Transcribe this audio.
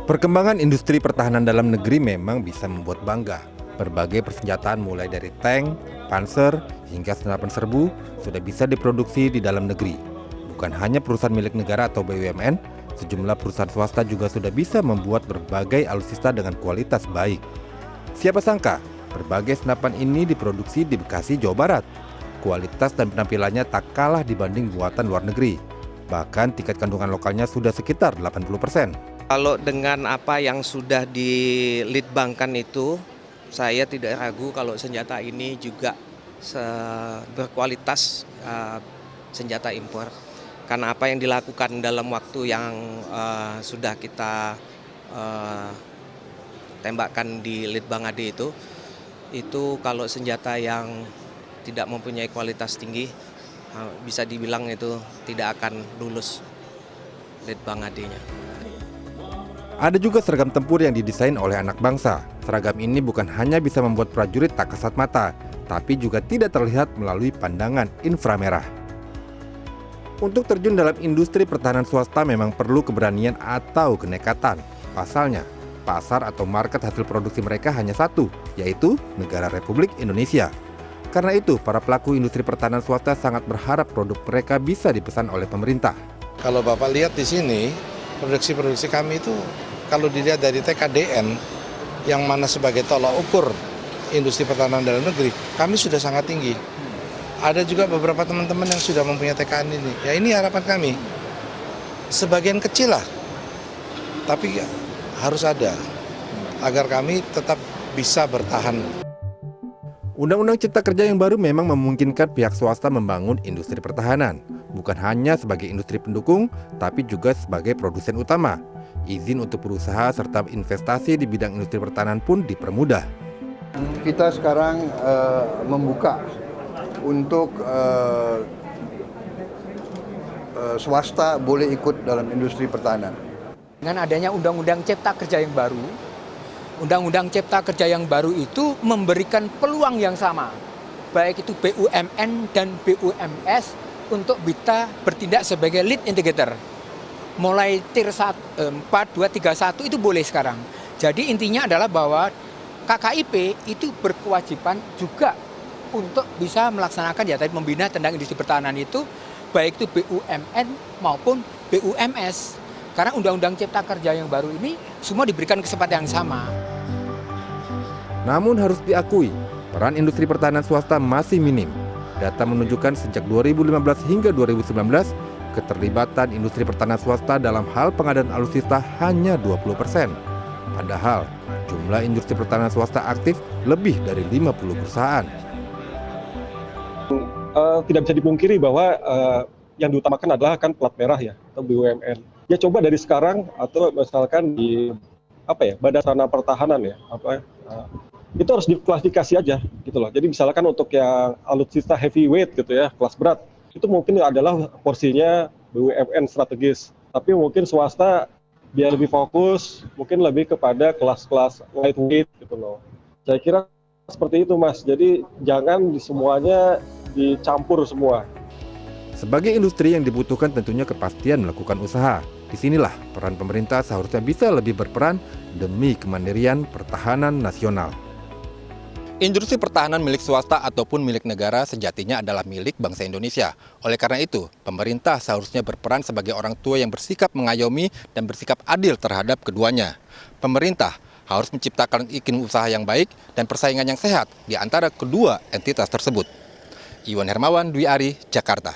Perkembangan industri pertahanan dalam negeri memang bisa membuat bangga. Berbagai persenjataan mulai dari tank, panser, hingga senapan serbu sudah bisa diproduksi di dalam negeri. Bukan hanya perusahaan milik negara atau BUMN, sejumlah perusahaan swasta juga sudah bisa membuat berbagai alutsista dengan kualitas baik. Siapa sangka, berbagai senapan ini diproduksi di Bekasi, Jawa Barat. Kualitas dan penampilannya tak kalah dibanding buatan luar negeri. Bahkan tingkat kandungan lokalnya sudah sekitar 80%. Kalau dengan apa yang sudah dilitbangkan itu, saya tidak ragu kalau senjata ini juga berkualitas senjata impor. Karena apa yang dilakukan dalam waktu yang sudah kita tembakkan di Litbang AD itu kalau senjata yang tidak mempunyai kualitas tinggi, bisa dibilang itu tidak akan lulus Litbang AD-nya. Ada juga seragam tempur yang didesain oleh anak bangsa. Seragam ini bukan hanya bisa membuat prajurit tak kasat mata, tapi juga tidak terlihat melalui pandangan inframerah. Untuk terjun dalam industri pertahanan swasta memang perlu keberanian atau kenekatan. Pasalnya, pasar atau market hasil produksi mereka hanya satu, yaitu Negara Republik Indonesia. Karena itu, para pelaku industri pertahanan swasta sangat berharap produk mereka bisa dipesan oleh pemerintah. Kalau Bapak lihat di sini, produksi kami itu kalau dilihat dari TKDN yang mana sebagai tolak ukur industri pertahanan dalam negeri, kami sudah sangat tinggi. Ada juga beberapa teman-teman yang sudah mempunyai TKN ini. Ya ini harapan kami. Sebagian kecil lah, tapi harus ada agar kami tetap bisa bertahan. Undang-Undang Cipta Kerja yang baru memang memungkinkan pihak swasta membangun industri pertahanan. Bukan hanya sebagai industri pendukung, tapi juga sebagai produsen utama. Izin untuk berusaha serta investasi di bidang industri pertahanan pun dipermudah. Kita sekarang membuka untuk swasta boleh ikut dalam industri pertahanan. Dengan adanya Undang-Undang Cipta Kerja yang baru, Undang-Undang Cipta Kerja yang baru itu memberikan peluang yang sama, baik itu BUMN dan BUMS untuk bisa bertindak sebagai lead integrator. Mulai tier 4, 2, 3, 1 itu boleh sekarang. Jadi intinya adalah bahwa KKIP itu berkewajiban juga untuk bisa melaksanakan ya tadi membina tentang industri pertahanan itu, baik itu BUMN maupun BUMS. Karena Undang-Undang Cipta Kerja yang baru ini semua diberikan kesempatan yang sama. Namun harus diakui, peran industri pertahanan swasta masih minim. Data menunjukkan sejak 2015 hingga 2019, keterlibatan industri pertahanan swasta dalam hal pengadaan alutsista hanya 20%. Padahal, jumlah industri pertahanan swasta aktif lebih dari 50 perusahaan. Tidak bisa dipungkiri bahwa yang diutamakan adalah kan plat merah ya, atau BUMN. Ya coba dari sekarang atau misalkan di Badan Sarana Pertahanan ya, itu harus diklasifikasi aja gitu loh. Jadi misalkan untuk yang alutsista heavyweight gitu ya, kelas berat, itu mungkin adalah porsinya BUMN strategis. Tapi mungkin swasta biar lebih fokus, mungkin lebih kepada kelas-kelas lightweight gitu loh. Saya kira seperti itu Mas. Jadi jangan semuanya dicampur semua. Sebagai industri yang dibutuhkan tentunya kepastian melakukan usaha. Disinilah peran pemerintah seharusnya bisa lebih berperan demi kemandirian pertahanan nasional. Industri pertahanan milik swasta ataupun milik negara sejatinya adalah milik bangsa Indonesia. Oleh karena itu, pemerintah seharusnya berperan sebagai orang tua yang bersikap mengayomi dan bersikap adil terhadap keduanya. Pemerintah harus menciptakan iklim usaha yang baik dan persaingan yang sehat di antara kedua entitas tersebut. Iwan Hermawan, Dwi Ari, Jakarta.